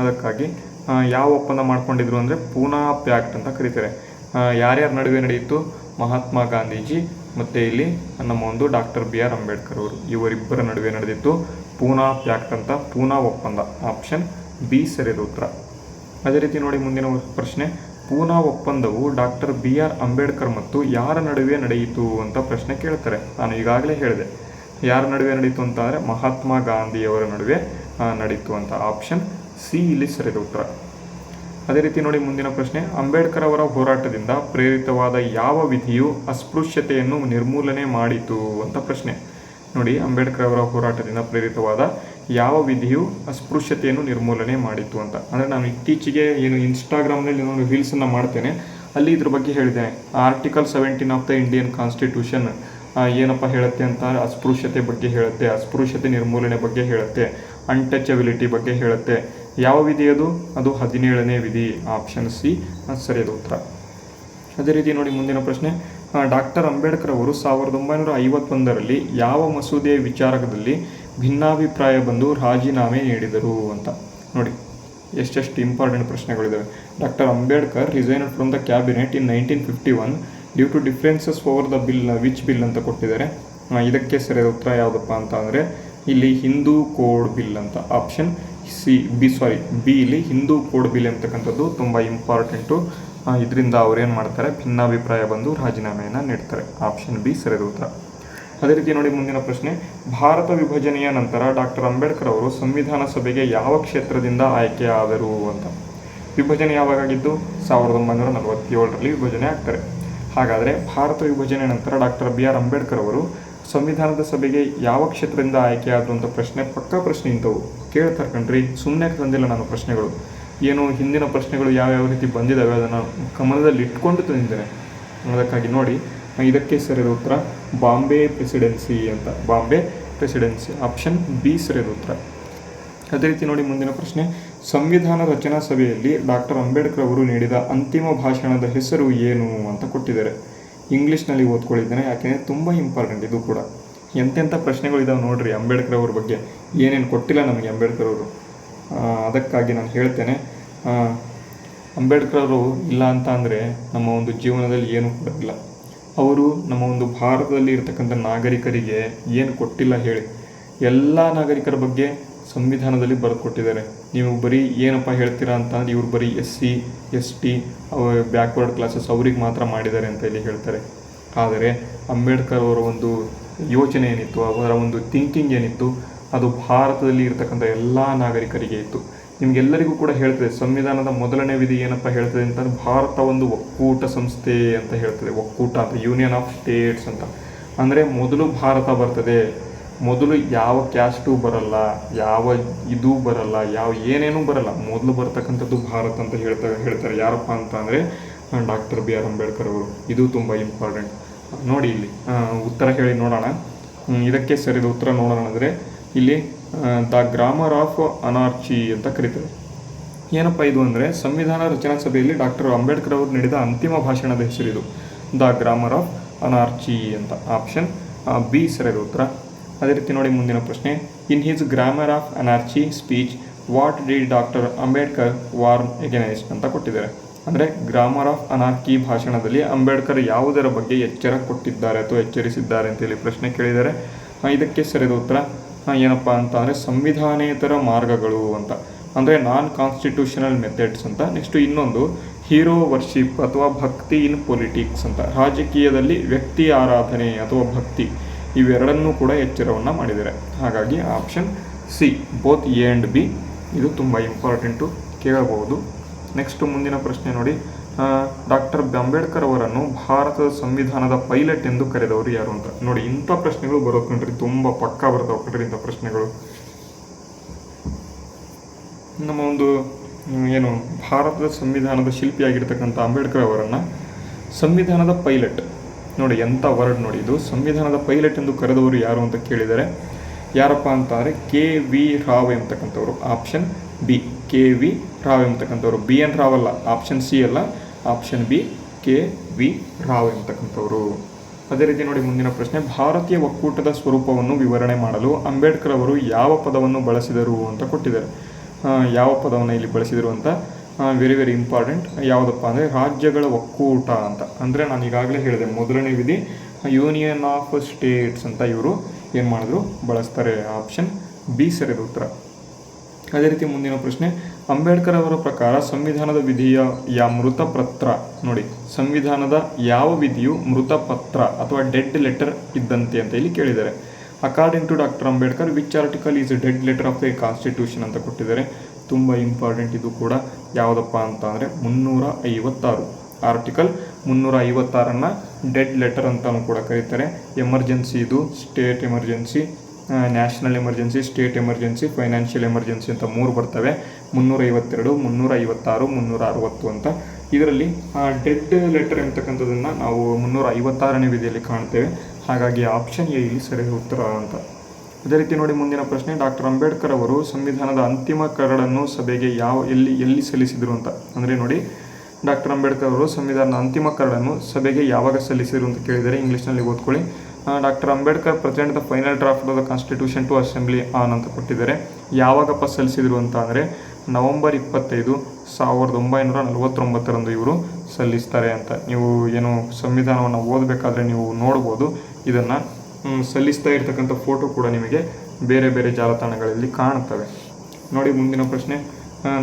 ಅದಕ್ಕಾಗಿ ಯಾವ ಒಪ್ಪಂದ ಮಾಡ್ಕೊಂಡಿದ್ರು ಅಂದರೆ ಪೂನಾ ಪ್ಯಾಕ್ಟ್ ಅಂತ ಕರೀತಾರೆ. ಯಾರ್ಯಾರ ನಡುವೆ ನಡೆಯಿತು? ಮಹಾತ್ಮ ಗಾಂಧೀಜಿ ಮತ್ತು ಇಲ್ಲಿ ನಮ್ಮ ಒಂದು ಡಾಕ್ಟರ್ BR ಅಂಬೇಡ್ಕರ್ ಅವರು, ಇವರಿಬ್ಬರ ನಡುವೆ ನಡೆದಿತ್ತು ಪೂನಾ ಪ್ಯಾಕ್ಟ್ ಅಂತ, ಪೂನಾ ಒಪ್ಪಂದ. ಆಪ್ಷನ್ ಬಿ ಸರಿಯಾದ ಉತ್ತರ. ಅದೇ ರೀತಿ ನೋಡಿ ಮುಂದಿನ ಪ್ರಶ್ನೆ, ಪೂನಾ ಒಪ್ಪಂದವು ಡಾಕ್ಟರ್ BR ಅಂಬೇಡ್ಕರ್ ಮತ್ತು ಯಾರ ನಡುವೆ ನಡೆಯಿತು ಅಂತ ಪ್ರಶ್ನೆ ಕೇಳ್ತಾರೆ. ನಾನು ಈಗಾಗಲೇ ಹೇಳಿದೆ ಯಾರ ನಡುವೆ ನಡೀತು ಅಂತ ಅಂದರೆ ಮಹಾತ್ಮ ಗಾಂಧಿಯವರ ನಡುವೆ ನಡೀತು ಅಂತ. ಆಪ್ಷನ್ ಸಿ ಇಲ್ಲಿ ಸರಿಯಾದ ಉತ್ತರ. ಅದೇ ರೀತಿ ನೋಡಿ ಮುಂದಿನ ಪ್ರಶ್ನೆ, ಅಂಬೇಡ್ಕರ್ ಅವರ ಹೋರಾಟದಿಂದ ಪ್ರೇರಿತವಾದ ಯಾವ ವಿಧಿಯು ಅಸ್ಪೃಶ್ಯತೆಯನ್ನು ನಿರ್ಮೂಲನೆ ಮಾಡಿತು ಅಂತ ಪ್ರಶ್ನೆ. ನೋಡಿ, ಅಂಬೇಡ್ಕರ್ ಅವರ ಹೋರಾಟದಿಂದ ಪ್ರೇರಿತವಾದ ಯಾವ ವಿಧಿಯು ಅಸ್ಪೃಶ್ಯತೆಯನ್ನು ನಿರ್ಮೂಲನೆ ಮಾಡಿತು ಅಂತ. ಅಂದರೆ ನಾನು ಇತ್ತೀಚೆಗೆ ಏನು ಇನ್ಸ್ಟಾಗ್ರಾಮ್ನಲ್ಲಿ ನಾನು ರೀಲ್ಸನ್ನು ಮಾಡ್ತೇನೆ, ಅಲ್ಲಿ ಇದ್ರ ಬಗ್ಗೆ ಹೇಳಿದ್ದೇನೆ. Article 17 of the Indian constitution ಏನಪ್ಪ ಹೇಳುತ್ತೆ ಅಂತ ಅಸ್ಪೃಶ್ಯತೆ ಬಗ್ಗೆ ಹೇಳುತ್ತೆ, ಅಸ್ಪೃಶ್ಯತೆ ನಿರ್ಮೂಲನೆ ಬಗ್ಗೆ ಹೇಳುತ್ತೆ, ಅನ್ಟಚಬಿಲಿಟಿ ಬಗ್ಗೆ ಹೇಳುತ್ತೆ. ಯಾವ ವಿಧಿ ಅದು? ಅದು 17ನೇ ವಿಧಿ. ಆಪ್ಷನ್ ಸಿ ಸರಿಯಾದ ಉತ್ತರ. ಅದೇ ರೀತಿ ನೋಡಿ ಮುಂದಿನ ಪ್ರಶ್ನೆ, ಡಾಕ್ಟರ್ ಅಂಬೇಡ್ಕರ್ ಅವರು 1951ರಲ್ಲಿ ಯಾವ ಮಸೂದೆಯ ವಿಚಾರದಲ್ಲಿ ಭಿನ್ನಾಭಿಪ್ರಾಯ ಬಂದು ರಾಜೀನಾಮೆ ನೀಡಿದರು ಅಂತ. ನೋಡಿ ಎಷ್ಟೆಷ್ಟು ಇಂಪಾರ್ಟೆಂಟ್ ಪ್ರಶ್ನೆಗಳಿದ್ದಾವೆ. Doctor Ambedkar resigned from the cabinet in 1951 due to differences over the bill, which bill ಅಂತ ಕೊಟ್ಟಿದ್ದಾರೆ. ಇದಕ್ಕೆ ಸರಿಯಾದ ಉತ್ತರ ಯಾವುದಪ್ಪ ಅಂತ ಅಂದರೆ ಇಲ್ಲಿ ಹಿಂದೂ ಕೋಡ್ ಬಿಲ್ ಅಂತ. ಆಪ್ಷನ್ ಬಿ ಇಲ್ಲಿ ಹಿಂದೂ ಕೋಡ್ ಬಿಲ್ ಅಂತಕ್ಕಂಥದ್ದು ತುಂಬ ಇಂಪಾರ್ಟೆಂಟು. ಇದರಿಂದ ಅವ್ರೇನು ಮಾಡ್ತಾರೆ, ಭಿನ್ನಾಭಿಪ್ರಾಯ ಬಂದು ರಾಜೀನಾಮೆಯನ್ನು ನೀಡ್ತಾರೆ. ಆಪ್ಷನ್ ಬಿ ಸರಿಯಾದ ಉತ್ತರ. ಅದೇ ರೀತಿ ನೋಡಿ ಮುಂದಿನ ಪ್ರಶ್ನೆ, ಭಾರತ ವಿಭಜನೆಯ ನಂತರ ಡಾಕ್ಟರ್ ಅಂಬೇಡ್ಕರ್ ಅವರು ಸಂವಿಧಾನ ಸಭೆಗೆ ಯಾವ ಕ್ಷೇತ್ರದಿಂದ ಆಯ್ಕೆಯಾದರು ಅಂತ. ವಿಭಜನೆ ಯಾವಾಗಿದ್ದು? 1947ರಲ್ಲಿ ವಿಭಜನೆ ಆಗ್ತಾರೆ. ಹಾಗಾದರೆ ಭಾರತ ವಿಭಜನೆ ನಂತರ ಡಾಕ್ಟರ್ BR ಅಂಬೇಡ್ಕರ್ ಅವರು ಸಂವಿಧಾನದ ಸಭೆಗೆ ಯಾವ ಕ್ಷೇತ್ರದಿಂದ ಆಯ್ಕೆಯಾದರು ಅಂತ ಪ್ರಶ್ನೆ. ಪಕ್ಕಾ ಪ್ರಶ್ನೆ ಇಂಥವು ಕೇಳ್ತಾರೆ ಕಣ್ರಿ, ಸುಮ್ಮನೆ ತಂದಿಲ್ಲ ನಾನು ಪ್ರಶ್ನೆಗಳು. ಏನು ಹಿಂದಿನ ಪ್ರಶ್ನೆಗಳು ಯಾವ್ಯಾವ ರೀತಿ ಬಂದಿದ್ದಾವೆ ಅದನ್ನು ಗಮನದಲ್ಲಿ ಇಟ್ಕೊಂಡು ತಂದಿದ್ದೇನೆ. ಅದಕ್ಕಾಗಿ ನೋಡಿ, ಇದಕ್ಕೆ ಸರಿಯಾದ ಉತ್ತರ ಬಾಂಬೆ ಪ್ರೆಸಿಡೆನ್ಸಿ ಅಂತ. ಬಾಂಬೆ ಪ್ರೆಸಿಡೆನ್ಸಿ. ಆಪ್ಷನ್ ಬಿ ಸರಿಯಾದ ಉತ್ತರ. ಅದೇ ರೀತಿ ನೋಡಿ ಮುಂದಿನ ಪ್ರಶ್ನೆ, ಸಂವಿಧಾನ ರಚನಾ ಸಭೆಯಲ್ಲಿ ಡಾಕ್ಟರ್ ಅಂಬೇಡ್ಕರ್ ಅವರು ನೀಡಿದ ಅಂತಿಮ ಭಾಷಣದ ಹೆಸರು ಏನು ಅಂತ ಕೊಟ್ಟಿದ್ದಾರೆ. ಇಂಗ್ಲೀಷ್ನಲ್ಲಿ ಓದ್ಕೊಳ್ಳಿದ್ದೇನೆ, ಯಾಕೆಂದರೆ ತುಂಬ ಇಂಪಾರ್ಟೆಂಟ್ ಇದು ಕೂಡ. ಎಂತೆಂಥ ಪ್ರಶ್ನೆಗಳಿದ್ದಾವೆ ನೋಡ್ರಿ ಅಂಬೇಡ್ಕರ್ ಅವ್ರ ಬಗ್ಗೆ. ಏನೇನು ಕೊಟ್ಟಿಲ್ಲ ನಮಗೆ ಅಂಬೇಡ್ಕರ್ ಅವರು, ಅದಕ್ಕಾಗಿ ನಾನು ಹೇಳ್ತೇನೆ. ಅಂಬೇಡ್ಕರ್ ಅವರು ಇಲ್ಲ ಅಂತ ಅಂದರೆ ನಮ್ಮ ಒಂದು ಜೀವನದಲ್ಲಿ ಏನೂ ಕೂಡ ಇಲ್ಲ. ಅವರು ನಮ್ಮ ಒಂದು ಭಾರತದಲ್ಲಿ ಇರತಕ್ಕಂಥ ನಾಗರಿಕರಿಗೆ ಏನು ಕೊಟ್ಟಿಲ್ಲ ಹೇಳಿ. ಎಲ್ಲ ನಾಗರಿಕರ ಬಗ್ಗೆ ಸಂವಿಧಾನದಲ್ಲಿ ಬರೆದು ಕೊಟ್ಟಿದ್ದಾರೆ. ನೀವು ಬರೀ ಏನಪ್ಪ ಹೇಳ್ತೀರಾ ಅಂತಂದರೆ ಇವ್ರು ಬರೀ SC ST ಬ್ಯಾಕ್ವರ್ಡ್ ಕ್ಲಾಸಸ್ ಅವ್ರಿಗೆ ಮಾತ್ರ ಮಾಡಿದ್ದಾರೆ ಅಂತ ಇಲ್ಲಿ ಹೇಳ್ತಾರೆ. ಆದರೆ ಅಂಬೇಡ್ಕರ್ ಅವರ ಒಂದು ಯೋಚನೆ ಏನಿತ್ತು, ಅವರ ಒಂದು ಥಿಂಕಿಂಗ್ ಏನಿತ್ತು, ಅದು ಭಾರತದಲ್ಲಿ ಇರತಕ್ಕಂಥ ಎಲ್ಲ ನಾಗರಿಕರಿಗೆ ಇತ್ತು. ನಿಮಗೆಲ್ಲರಿಗೂ ಕೂಡ ಹೇಳ್ತದೆ, ಸಂವಿಧಾನದ ಮೊದಲನೇ ವಿಧಿ ಏನಪ್ಪ ಹೇಳ್ತದೆ ಅಂತಂದರೆ ಭಾರತ ಒಂದು ಒಕ್ಕೂಟ ಸಂಸ್ಥೆ ಅಂತ ಹೇಳ್ತದೆ. ಒಕ್ಕೂಟ ಅಂತ, ಯೂನಿಯನ್ ಆಫ್ ಸ್ಟೇಟ್ಸ್ ಅಂತ. ಅಂದರೆ ಮೊದಲು ಭಾರತ ಬರ್ತದೆ, ಮೊದಲು ಯಾವ ಕ್ಯಾಸ್ಟು ಬರಲ್ಲ, ಯಾವ ಇದು ಬರಲ್ಲ, ಯಾವ ಏನೇನೂ ಬರಲ್ಲ, ಮೊದಲು ಬರ್ತಕ್ಕಂಥದ್ದು ಭಾರತ ಅಂತ ಹೇಳ್ತಾರೆ. ಯಾರಪ್ಪ ಅಂತ ಅಂದರೆ ಡಾಕ್ಟರ್ BR ಅಂಬೇಡ್ಕರ್ ಅವರು. ಇದು ತುಂಬ ಇಂಪಾರ್ಟೆಂಟ್. ನೋಡಿ ಇಲ್ಲಿ ಉತ್ತರ ಹೇಳಿ ನೋಡೋಣ. ಇದಕ್ಕೆ ಸರಿದ ಉತ್ತರ ನೋಡೋಣ ಅಂದರೆ ಇಲ್ಲಿ ದ ಗ್ರಾಮರ್ ಆಫ್ ಅನಾರ್ಚಿ ಅಂತ ಕರೀತಾರೆ. ಏನಪ್ಪ ಇದು ಅಂದರೆ ಸಂವಿಧಾನ ರಚನಾ ಸಭೆಯಲ್ಲಿ ಡಾಕ್ಟರ್ ಅಂಬೇಡ್ಕರ್ ಅವರು ನೀಡಿದ ಅಂತಿಮ ಭಾಷಣದ ಹೆಸರಿದು, ದ ಗ್ರಾಮರ್ ಆಫ್ ಅನಾರ್ಚಿ ಅಂತ. ಆಪ್ಷನ್ ಬಿ ಸರಿಯಾದ ಉತ್ತರ. ಅದೇ ರೀತಿ ನೋಡಿ ಮುಂದಿನ ಪ್ರಶ್ನೆ, in his grammar of anarchy speech what did doctor Ambedkar warn against ಅಂತ ಕೊಟ್ಟಿದ್ದಾರೆ. ಅಂದರೆ ಗ್ರಾಮರ್ ಆಫ್ ಅನಾರ್ಕಿ ಭಾಷಣದಲ್ಲಿ ಅಂಬೇಡ್ಕರ್ ಯಾವುದರ ಬಗ್ಗೆ ಎಚ್ಚರ ಕೊಟ್ಟಿದ್ದಾರೆ ಅಥವಾ ಎಚ್ಚರಿಸಿದ್ದಾರೆ ಅಂತೇಳಿ ಪ್ರಶ್ನೆ ಕೇಳಿದ್ದಾರೆ. ಇದಕ್ಕೆ ಸರಿಯಾದ ಉತ್ತರ ಏನಪ್ಪ ಅಂತ ಅಂದರೆ ಸಂವಿಧಾನೇತರ ಮಾರ್ಗಗಳು ಅಂತ, ಅಂದರೆ ನಾನ್ ಕಾನ್ಸ್ಟಿಟ್ಯೂಷನಲ್ ಮೆಥಡ್ಸ್ ಅಂತ. ನೆಕ್ಸ್ಟ್ ಇನ್ನೊಂದು ಹೀರೋ ವರ್ಷಿಪ್ ಅಥವಾ ಭಕ್ತಿ ಇನ್ ಪೊಲಿಟಿಕ್ಸ್ ಅಂತ. ರಾಜಕೀಯದಲ್ಲಿ ವ್ಯಕ್ತಿ ಆರಾಧನೆ ಅಥವಾ ಭಕ್ತಿ, ಇವೆರಡನ್ನೂ ಕೂಡ ಎಚ್ಚರವನ್ನು ಮಾಡಿದ್ದಾರೆ. ಹಾಗಾಗಿ option C both A and B. ಇದು ತುಂಬ ಇಂಪಾರ್ಟೆಂಟು, ಕೇಳಬಹುದು. ನೆಕ್ಸ್ಟ್ ಮುಂದಿನ ಪ್ರಶ್ನೆ ನೋಡಿ, ಡಾಕ್ಟರ್ ಅಂಬೇಡ್ಕರ್ ಅವರನ್ನು ಭಾರತದ ಸಂವಿಧಾನದ ಪೈಲಟ್ ಎಂದು ಕರೆದವರು ಯಾರು ಅಂತ. ನೋಡಿ ಇಂಥ ಪ್ರಶ್ನೆಗಳು ಬರೋದು ಕಣ್ರಿ, ತುಂಬ ಪಕ್ಕಾ ಬರ್ತಾವೆ ಕಣ್ರಿ ಇಂಥ ಪ್ರಶ್ನೆಗಳು. ನಮ್ಮ ಒಂದು ಏನು ಭಾರತದ ಸಂವಿಧಾನದ ಶಿಲ್ಪಿಯಾಗಿರ್ತಕ್ಕಂಥ ಅಂಬೇಡ್ಕರ್ ಅವರನ್ನು ಸಂವಿಧಾನದ ಪೈಲಟ್, ನೋಡಿ ಎಂಥ ವರ್ಡ್ ನೋಡಿ ಇದು, ಸಂವಿಧಾನದ ಪೈಲಟ್ ಎಂದು ಕರೆದವರು ಯಾರು ಅಂತ ಕೇಳಿದರೆ ಯಾರಪ್ಪ ಅಂತಾರೆ KV ರಾವ್ ಎಂಬತಕ್ಕಂಥವ್ರು. ಆಪ್ಷನ್ ಬಿ KV ರಾವ್ ಎಂಬತಕ್ಕಂಥವ್ರು. BN ರಾವ್ ಅಲ್ಲ, ಆಪ್ಷನ್ ಸಿ ಅಲ್ಲ, ಆಪ್ಷನ್ ಬಿ KV ರಾವ್ ಎಂಬತಕ್ಕಂಥವ್ರು. ಅದೇ ರೀತಿ ನೋಡಿ ಮುಂದಿನ ಪ್ರಶ್ನೆ, ಭಾರತೀಯ ಒಕ್ಕೂಟದ ಸ್ವರೂಪವನ್ನು ವಿವರಣೆ ಮಾಡಲು ಅಂಬೇಡ್ಕರ್ ಅವರು ಯಾವ ಪದವನ್ನು ಬಳಸಿದರು ಅಂತ ಕೊಟ್ಟಿದ್ದಾರೆ. ಯಾವ ಪದವನ್ನು ಇಲ್ಲಿ ಬಳಸಿದರು ಅಂತ ವೆರಿ ವೆರಿ ಇಂಪಾರ್ಟೆಂಟ್. ಯಾವುದಪ್ಪ ಅಂದರೆ ರಾಜ್ಯಗಳ ಒಕ್ಕೂಟ ಅಂತ. ಅಂದರೆ ನಾನು ಈಗಾಗಲೇ ಹೇಳಿದೆ ಮೊದಲನೇ ವಿಧಿ ಯೂನಿಯನ್ ಆಫ್ ಸ್ಟೇಟ್ಸ್ ಅಂತ ಇವರು ಏನು ಮಾಡಿದ್ರು, ಬಳಸ್ತಾರೆ. ಆಪ್ಷನ್ ಬಿ ಸರಿಯಾದ ಉತ್ತರ. ಅದೇ ರೀತಿ ಮುಂದಿನ ಪ್ರಶ್ನೆ, ಅಂಬೇಡ್ಕರ್ ಅವರ ಪ್ರಕಾರ ಸಂವಿಧಾನದ ವಿಧಿಯ ಮೃತಪತ್ರ, ನೋಡಿ ಸಂವಿಧಾನದ ಯಾವ ವಿಧಿಯು ಮೃತಪತ್ರ ಅಥವಾ ಡೆಡ್ ಲೆಟರ್ ಇದ್ದಂತೆ ಅಂತ ಇಲ್ಲಿ ಕೇಳಿದ್ದಾರೆ. According to doctor Ambedkar which article is dead letter of the constitution ಅಂತ ಕೊಟ್ಟಿದ್ದಾರೆ. ತುಂಬ ಇಂಪಾರ್ಟೆಂಟ್ ಇದು ಕೂಡ. ಯಾವುದಪ್ಪ ಅಂತ ಅಂದರೆ 356 ಆರ್ಟಿಕಲ್ 356 ಡೆಡ್ ಲೆಟರ್ ಅಂತಲೂ ಕೂಡ ಕರೀತಾರೆ. ಎಮರ್ಜೆನ್ಸಿ, ಇದು state emergency, national emergency, state emergency, financial emergency ಅಂತ 3 ಬರ್ತವೆ. 352, 356, 360 ಅಂತ. ಇದರಲ್ಲಿ ಡೆಡ್ ಲೆಟರ್ ಎಂಬತಕ್ಕಂಥದ್ದನ್ನು ನಾವು 356ನೇ ವಿಧಿಯಲ್ಲಿ ಕಾಣ್ತೇವೆ. ಹಾಗಾಗಿ ಆಪ್ಷನ್ ಎ ಇಲ್ಲಿ ಸರಿಯಾದ ಉತ್ತರ ಅಂತ. ಅದೇ ರೀತಿ ನೋಡಿ ಮುಂದಿನ ಪ್ರಶ್ನೆ, ಡಾಕ್ಟರ್ ಅಂಬೇಡ್ಕರ್ ಅವರು ಸಂವಿಧಾನದ ಅಂತಿಮ ಕರಡನ್ನು ಸಭೆಗೆ ಎಲ್ಲಿ ಸಲ್ಲಿಸಿದರು ಅಂತ. ಅಂದರೆ ನೋಡಿ, ಡಾಕ್ಟರ್ ಅಂಬೇಡ್ಕರ್ ಅವರು ಸಂವಿಧಾನದ ಅಂತಿಮ ಕರಡನ್ನು ಸಭೆಗೆ ಯಾವಾಗ ಸಲ್ಲಿಸಿದರು ಅಂತ ಕೇಳಿದರೆ ಇಂಗ್ಲೀಷ್ನಲ್ಲಿ ಓದ್ಕೊಳ್ಳಿ. Doctor Ambedkar present the final draft of the constitution to assembly on ಅಂತ ಕೊಟ್ಟಿದ್ದಾರೆ. ಯಾವಾಗಪ್ಪ ಸಲ್ಲಿಸಿದರು ಅಂತ ಅಂದರೆ ನವೆಂಬರ್ 25, 1949 ಇವರು ಸಲ್ಲಿಸ್ತಾರೆ ಅಂತ. ನೀವು ಏನು ಸಂವಿಧಾನವನ್ನು ಓದಬೇಕಾದ್ರೆ ನೀವು ನೋಡ್ಬೋದು. ಇದನ್ನು ಸಲ್ಲಿಸ್ತಾ ಇರ್ತಕ್ಕಂಥ ಫೋಟೋ ಕೂಡ ನಿಮಗೆ ಬೇರೆ ಬೇರೆ ಜಾಲತಾಣಗಳಲ್ಲಿ ಕಾಣುತ್ತವೆ. ನೋಡಿ ಮುಂದಿನ ಪ್ರಶ್ನೆ,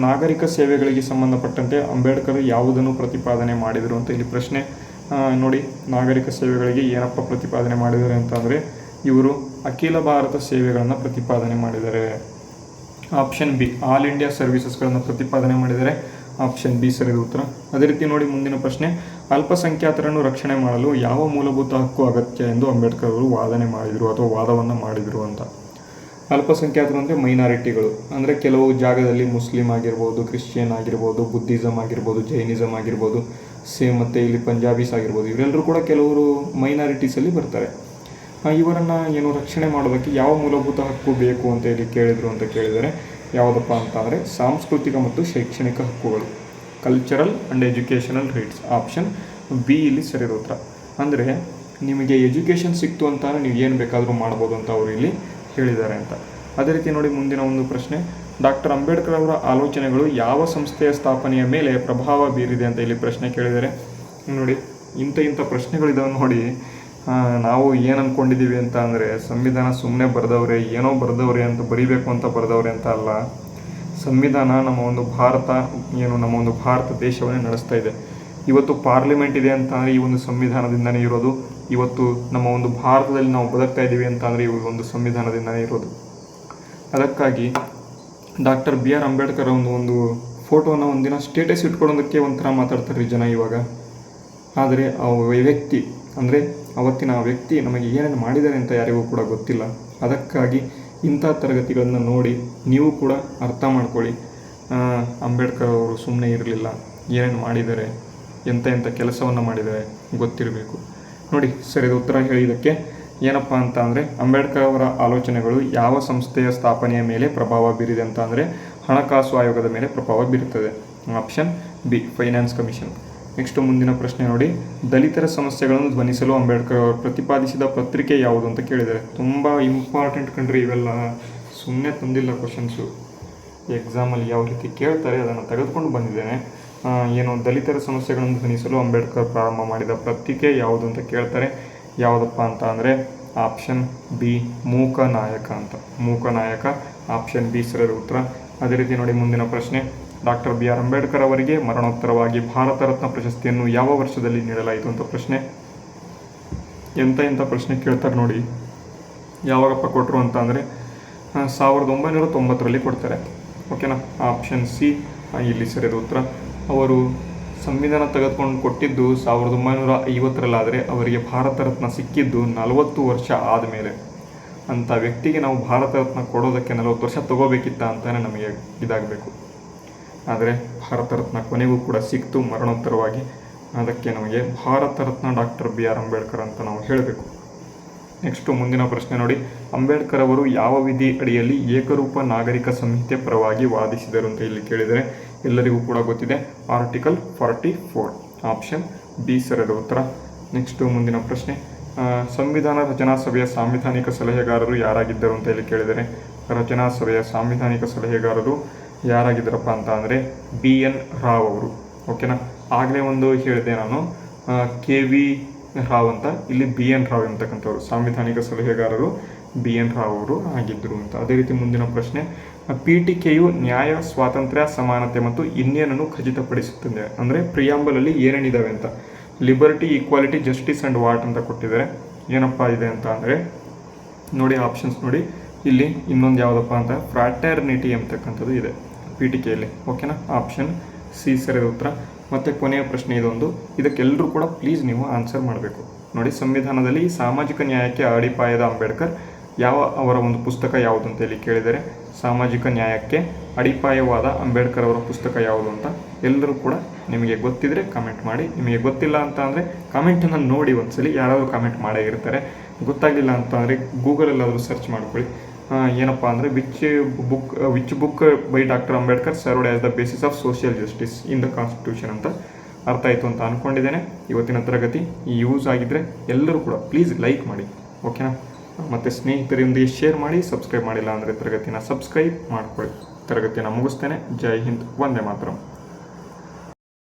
ನಾಗರಿಕ ಸೇವೆಗಳಿಗೆ ಸಂಬಂಧಪಟ್ಟಂತೆ ಅಂಬೇಡ್ಕರ್ ಯಾವುದನ್ನು ಪ್ರತಿಪಾದನೆ ಮಾಡಿದರು ಅಂತ ಇಲ್ಲಿ ಪ್ರಶ್ನೆ. ನೋಡಿ, ನಾಗರಿಕ ಸೇವೆಗಳಿಗೆ ಏನಪ್ಪ ಪ್ರತಿಪಾದನೆ ಮಾಡಿದ್ದಾರೆ ಅಂತ ಅಂದರೆ ಇವರು ಅಖಿಲ ಭಾರತ ಸೇವೆಗಳನ್ನು ಪ್ರತಿಪಾದನೆ ಮಾಡಿದ್ದಾರೆ. ಆಪ್ಷನ್ ಬಿ ಆಲ್ ಇಂಡಿಯಾ ಸರ್ವಿಸಸ್ಗಳನ್ನು ಪ್ರತಿಪಾದನೆ ಮಾಡಿದ್ದಾರೆ. ಆಪ್ಷನ್ ಬಿ ಸರಿಯಾದ ಉತ್ತರ. ಅದೇ ರೀತಿ ನೋಡಿ ಮುಂದಿನ ಪ್ರಶ್ನೆ, ಅಲ್ಪಸಂಖ್ಯಾತರನ್ನು ರಕ್ಷಣೆ ಮಾಡಲು ಯಾವ ಮೂಲಭೂತ ಹಕ್ಕು ಅಗತ್ಯ ಎಂದು ಅಂಬೇಡ್ಕರ್ ಅವರು ವಾದವನ್ನು ಮಾಡಿದರು ಅಂತ. ಅಲ್ಪಸಂಖ್ಯಾತರು ಅಂದರೆ ಮೈನಾರಿಟಿಗಳು, ಅಂದರೆ ಕೆಲವು ಜಾಗದಲ್ಲಿ ಮುಸ್ಲಿಂ ಆಗಿರ್ಬೋದು, ಕ್ರಿಶ್ಚಿಯನ್ ಆಗಿರ್ಬೋದು, ಬುದ್ಧಿಸಮ್ ಆಗಿರ್ಬೋದು, ಜೈನಿಸಮ್ ಆಗಿರ್ಬೋದು, ಮತ್ತು ಇಲ್ಲಿ ಪಂಜಾಬೀಸ್ ಆಗಿರ್ಬೋದು, ಇವರೆಲ್ಲರೂ ಕೂಡ ಕೆಲವರು ಮೈನಾರಿಟೀಸಲ್ಲಿ ಬರ್ತಾರೆ. ಇವರನ್ನು ಏನು ರಕ್ಷಣೆ ಮಾಡೋದಕ್ಕೆ ಯಾವ ಮೂಲಭೂತ ಹಕ್ಕು ಬೇಕು ಅಂತ ಇಲ್ಲಿ ಕೇಳಿದರು ಅಂತ ಕೇಳಿದರೆ ಯಾವುದಪ್ಪ ಅಂತ ಅಂದರೆ ಸಾಂಸ್ಕೃತಿಕ ಮತ್ತು ಶೈಕ್ಷಣಿಕ ಹಕ್ಕುಗಳು, cultural and educational rights. Option B ಇಲ್ಲಿ ಸರಿಯಾದ ಉತ್ತರ. ಅಂದರೆ ನಿಮಗೆ ಎಜುಕೇಷನ್ ಸಿಕ್ತು ಅಂತ ನೀವು ಏನು ಬೇಕಾದರೂ ಮಾಡ್ಬೋದು ಅಂತ ಅವರು ಇಲ್ಲಿ ಹೇಳಿದ್ದಾರೆ ಅಂತ. ಅದೇ ರೀತಿ ನೋಡಿ ಮುಂದಿನ ಒಂದು ಪ್ರಶ್ನೆ, ಡಾಕ್ಟರ್ ಅಂಬೇಡ್ಕರ್ ಅವರ ಆಲೋಚನೆಗಳು ಯಾವ ಸಂಸ್ಥೆಯ ಸ್ಥಾಪನೆಯ ಮೇಲೆ ಪ್ರಭಾವ ಬೀರಿದೆ ಅಂತ ಇಲ್ಲಿ ಪ್ರಶ್ನೆ ಕೇಳಿದ್ದಾರೆ. ನೋಡಿ, ಇಂಥ ಪ್ರಶ್ನೆಗಳಿದಾವೆ ನೋಡಿ. ನಾವು ಏನು ಅಂದ್ಕೊಂಡಿದ್ದೀವಿ ಅಂತ ಅಂದರೆ ಸಂವಿಧಾನ ಸುಮ್ಮನೆ ಬರೆದವ್ರೆ, ಏನೋ ಬರೆದವ್ರೆ ಅಂತ, ಬರೀಬೇಕು ಅಂತ ಬರೆದವ್ರೆ ಅಂತ ಅಲ್ಲ. ಸಂವಿಧಾನ ನಮ್ಮ ಒಂದು ಭಾರತ ದೇಶವನ್ನೇ ನಡೆಸ್ತಾ ಇದೆ. ಇವತ್ತು ಪಾರ್ಲಿಮೆಂಟ್ ಇದೆ ಅಂತ ಅಂದರೆ ಈ ಒಂದು ಸಂವಿಧಾನದಿಂದನೇ ಇರೋದು. ಇವತ್ತು ನಮ್ಮ ಒಂದು ಭಾರತದಲ್ಲಿ ನಾವು ಬದುಕ್ತಾ ಇದ್ದೀವಿ ಅಂತ ಅಂದರೆ ಈ ಒಂದು ಸಂವಿಧಾನದಿಂದನೇ ಇರೋದು. ಅದಕ್ಕಾಗಿ ಡಾಕ್ಟರ್ ಬಿ ಆರ್ ಅಂಬೇಡ್ಕರ್ ಒಂದು ಫೋಟೋನ ಒಂದಿನ ಸ್ಟೇಟಸ್ ಇಟ್ಕೊಳ್ಳೋದಕ್ಕೆ ಒಂಥರ ಮಾತಾಡ್ತಾರೆ ರೀ ಜನ ಇವಾಗ. ಆದರೆ ಆ ವ್ಯಕ್ತಿ ಅಂದರೆ ಅವತ್ತಿನ ಆ ವ್ಯಕ್ತಿ ನಮಗೆ ಏನೇನು ಮಾಡಿದ್ದಾರೆ ಅಂತ ಯಾರಿಗೂ ಕೂಡ ಗೊತ್ತಿಲ್ಲ. ಅದಕ್ಕಾಗಿ ಇಂಥ ತರಗತಿಗಳನ್ನು ನೋಡಿ ನೀವು ಕೂಡ ಅರ್ಥ ಮಾಡ್ಕೊಳ್ಳಿ. ಅಂಬೇಡ್ಕರ್ ಅವರು ಸುಮ್ಮನೆ ಇರಲಿಲ್ಲ, ಏನೇನು ಮಾಡಿದ್ದಾರೆ, ಎಂಥ ಕೆಲಸವನ್ನು ಮಾಡಿದ್ದಾರೆ ಗೊತ್ತಿರಬೇಕು. ನೋಡಿ, ಸರಿಯಾದ ಉತ್ತರ ಹೇಳಿದ್ದಕ್ಕೆ ಏನಪ್ಪ ಅಂತ ಅಂದರೆ ಅಂಬೇಡ್ಕರ್ ಅವರ ಆಲೋಚನೆಗಳು ಯಾವ ಸಂಸ್ಥೆಯ ಸ್ಥಾಪನೆಯ ಮೇಲೆ ಪ್ರಭಾವ ಬೀರಿದೆ ಅಂತ ಅಂದರೆ ಹಣಕಾಸು ಆಯೋಗದ ಮೇಲೆ ಪ್ರಭಾವ ಬೀರುತ್ತದೆ. Option B finance commission. Next ಮುಂದಿನ ಪ್ರಶ್ನೆ ನೋಡಿ, ದಲಿತರ ಸಮಸ್ಯೆಗಳನ್ನು ಧ್ವನಿಸಲು ಅಂಬೇಡ್ಕರ್ ಅವರು ಪ್ರತಿಪಾದಿಸಿದ ಪತ್ರಿಕೆ ಯಾವುದು ಅಂತ ಕೇಳಿದ್ದಾರೆ. ತುಂಬ ಇಂಪಾರ್ಟೆಂಟ್ ಕಂಡ್ರಿ ಇವೆಲ್ಲ, ಸುಮ್ಮನೆ ತಂದಿಲ್ಲ ಕ್ವಶನ್ಸು. ಎಕ್ಸಾಮಲ್ಲಿ ಯಾವ ರೀತಿ ಕೇಳ್ತಾರೆ ಅದನ್ನು ತೆಗೆದುಕೊಂಡು ಬಂದಿದ್ದೇನೆ. ದಲಿತರ ಸಮಸ್ಯೆಗಳನ್ನು ಧ್ವನಿಸಲು ಅಂಬೇಡ್ಕರ್ ಪ್ರಾರಂಭ ಮಾಡಿದ ಪತ್ರಿಕೆ ಯಾವುದು ಅಂತ ಕೇಳ್ತಾರೆ. ಯಾವುದಪ್ಪ ಅಂತ ಅಂದರೆ ಆಪ್ಷನ್ ಬಿ ಮೂಕನಾಯಕ ಅಂತ. ಮೂಕನಾಯಕ ಆಪ್ಷನ್ ಬಿ ಸರಿಯಾದ ಉತ್ತರ. ಅದೇ ರೀತಿ ನೋಡಿ ಮುಂದಿನ ಪ್ರಶ್ನೆ, ಡಾಕ್ಟರ್ ಬಿ ಆರ್ ಅಂಬೇಡ್ಕರ್ ಅವರಿಗೆ ಮರಣೋತ್ತರವಾಗಿ ಭಾರತ ರತ್ನ ಪ್ರಶಸ್ತಿಯನ್ನು ಯಾವ ವರ್ಷದಲ್ಲಿ ನೀಡಲಾಯಿತು ಅಂತ ಪ್ರಶ್ನೆ. ಎಂಥ ಪ್ರಶ್ನೆ ಕೇಳ್ತಾರೆ ನೋಡಿ. ಯಾವಾಗಪ್ಪ ಕೊಟ್ಟರು ಅಂತ ಅಂದರೆ 1990ರಲ್ಲಿ ಕೊಡ್ತಾರೆ. ಓಕೆನಾ. ಆಪ್ಷನ್ ಸಿ ಇಲ್ಲಿ ಸರಿಯಾದ ಉತ್ತರ. ಅವರು ಸಂವಿಧಾನ ತೆಗೆದುಕೊಂಡು ಕೊಟ್ಟಿದ್ದು 1950ರಲ್ಲಾದರೆ ಅವರಿಗೆ ಭಾರತ ರತ್ನ ಸಿಕ್ಕಿದ್ದು 40 ವರ್ಷ ಆದಮೇಲೆ. ಅಂಥ ವ್ಯಕ್ತಿಗೆ ನಾವು ಭಾರತ ರತ್ನ ಕೊಡೋದಕ್ಕೆ 40 ವರ್ಷ ತಗೋಬೇಕಿತ್ತ ಅಂತಾನೆ ನಮಗೆ ಇದಾಗಬೇಕು. ಆದರೆ ಭಾರತ ರತ್ನ ಕೊನೆಗೂ ಕೂಡ ಸಿಕ್ತು ಮರಣೋತ್ತರವಾಗಿ. ಅದಕ್ಕೆ ನಮಗೆ Bharat Ratna doctor B R Ambedkar ಅಂತ ನಾವು ಹೇಳಬೇಕು. ನೆಕ್ಸ್ಟು ಮುಂದಿನ ಪ್ರಶ್ನೆ ನೋಡಿ, ಅಂಬೇಡ್ಕರ್ ಅವರು ಯಾವ ವಿಧಿ ಅಡಿಯಲ್ಲಿ ಏಕರೂಪ ನಾಗರಿಕ ಸಂಹಿತೆ ಪರವಾಗಿ ವಾದಿಸಿದರು ಅಂತ ಇಲ್ಲಿ ಕೇಳಿದರೆ ಎಲ್ಲರಿಗೂ ಕೂಡ ಗೊತ್ತಿದೆ, ಆರ್ಟಿಕಲ್ 44. ಆಪ್ಷನ್ ಬಿ ಸರಿಯಾದ ಉತ್ತರ. ನೆಕ್ಸ್ಟು ಮುಂದಿನ ಪ್ರಶ್ನೆ, ಸಂವಿಧಾನ ರಚನಾ ಸಭೆಯ ಸಾಂವಿಧಾನಿಕ ಸಲಹೆಗಾರರು ಯಾರಾಗಿದ್ದರು ಅಂತ ಇಲ್ಲಿ ಕೇಳಿದರೆ ರಚನಾ ಸಭೆಯ ಸಾಂವಿಧಾನಿಕ ಸಲಹೆಗಾರರು ಯಾರಾಗಿದ್ದರಪ್ಪ ಅಂತ ಅಂದರೆ BN ರಾವ್ ಅವರು. ಓಕೆನಾ. ಆಗಲೇ ಒಂದು ಹೇಳಿದೆ ನಾನು, KV ರಾವ್ ಅಂತ, ಇಲ್ಲಿ ಬಿ ಎನ್ ರಾವ್ ಎಂಬತಕ್ಕಂಥವ್ರು ಸಾಂವಿಧಾನಿಕ ಸಲಹೆಗಾರರು ಬಿ ಎನ್ ರಾವ್ ಅವರು ಆಗಿದ್ದರು ಅಂತ. ಅದೇ ರೀತಿ ಮುಂದಿನ ಪ್ರಶ್ನೆ, ಪೀಠಿಕೆಯು ನ್ಯಾಯ, ಸ್ವಾತಂತ್ರ್ಯ, ಸಮಾನತೆ ಮತ್ತು ಇನ್ನೇನನ್ನು ಖಚಿತಪಡಿಸುತ್ತದೆ. ಅಂದರೆ ಪ್ರಿಯಾಂಬಲಲ್ಲಿ ಏನೇನಿದ್ದಾವೆ ಅಂತ, liberty, equality, justice and what ಅಂತ ಕೊಟ್ಟಿದ್ದಾರೆ. ಏನಪ್ಪ ಇದೆ ಅಂತ ಅಂದರೆ ನೋಡಿ, ಆಪ್ಷನ್ಸ್ ನೋಡಿ, ಇಲ್ಲಿ ಇನ್ನೊಂದು ಯಾವುದಪ್ಪ ಅಂತ ಫ್ರಾಟರ್ನಿಟಿ ಎಂಬತಕ್ಕಂಥದ್ದು ಇದೆ ಪೀಠಿಕೆಯಲ್ಲಿ. ಓಕೆನಾ, ಆಪ್ಷನ್ ಸಿ ಸರಿಯಾದ ಉತ್ತರ. ಮತ್ತು ಕೊನೆಯ ಪ್ರಶ್ನೆ ಇದೊಂದು, ಇದಕ್ಕೆಲ್ಲರೂ ಕೂಡ ಪ್ಲೀಸ್ ನೀವು ಆನ್ಸರ್ ಮಾಡಬೇಕು. ನೋಡಿ, ಸಂವಿಧಾನದಲ್ಲಿ ಸಾಮಾಜಿಕ ನ್ಯಾಯಕ್ಕೆ ಅಡಿಪಾಯದ ಅಂಬೇಡ್ಕರ್ ಅವರ ಒಂದು ಪುಸ್ತಕ ಯಾವುದು ಅಂತ ಇಲ್ಲಿ ಕೇಳಿದರೆ, ಸಾಮಾಜಿಕ ನ್ಯಾಯಕ್ಕೆ ಅಡಿಪಾಯವಾದ ಅಂಬೇಡ್ಕರ್ ಅವರ ಪುಸ್ತಕ ಯಾವುದು ಅಂತ ಎಲ್ಲರೂ ಕೂಡ ನಿಮಗೆ ಗೊತ್ತಿದ್ರೆ ಕಮೆಂಟ್ ಮಾಡಿ. ನಿಮಗೆ ಗೊತ್ತಿಲ್ಲ ಅಂತ ಅಂದರೆ ಕಮೆಂಟನ್ನು ನೋಡಿ ಒಂದ್ಸಲಿ, ಯಾರಾದರೂ ಕಮೆಂಟ್ ಮಾಡೇ ಇರ್ತಾರೆ. ಗೊತ್ತಾಗಲಿಲ್ಲ ಅಂತ ಅಂದರೆ ಗೂಗಲಲ್ಲಾದರೂ ಸರ್ಚ್ ಮಾಡ್ಕೊಳ್ಳಿ. ಏನಪ್ಪ ಅಂದರೆ which book by doctor Ambedkar served as the basis of social justice in the constitution ಅಂತ. ಅರ್ಥ ಆಯಿತು ಅಂತ ಅಂದ್ಕೊಂಡಿದ್ದೇನೆ. ಇವತ್ತಿನ ತರಗತಿ ಯೂಸ್ ಆಗಿದ್ದರೆ ಎಲ್ಲರೂ ಕೂಡ ಪ್ಲೀಸ್ ಲೈಕ್ ಮಾಡಿ, ಓಕೆನಾ. ಮತ್ತು ಸ್ನೇಹಿತರೊಂದಿಗೆ ಶೇರ್ ಮಾಡಿ. ಸಬ್ಸ್ಕ್ರೈಬ್ ಮಾಡಿಲ್ಲ ಅಂದರೆ ತರಗತಿನ ಸಬ್ಸ್ಕ್ರೈಬ್ ಮಾಡ್ಕೊಳ್ಳಿ. ತರಗತಿಯನ್ನು ಮುಗಿಸ್ತೇನೆ. ಜೈ ಹಿಂದ್, ವಂದೇ ಮಾತರಂ.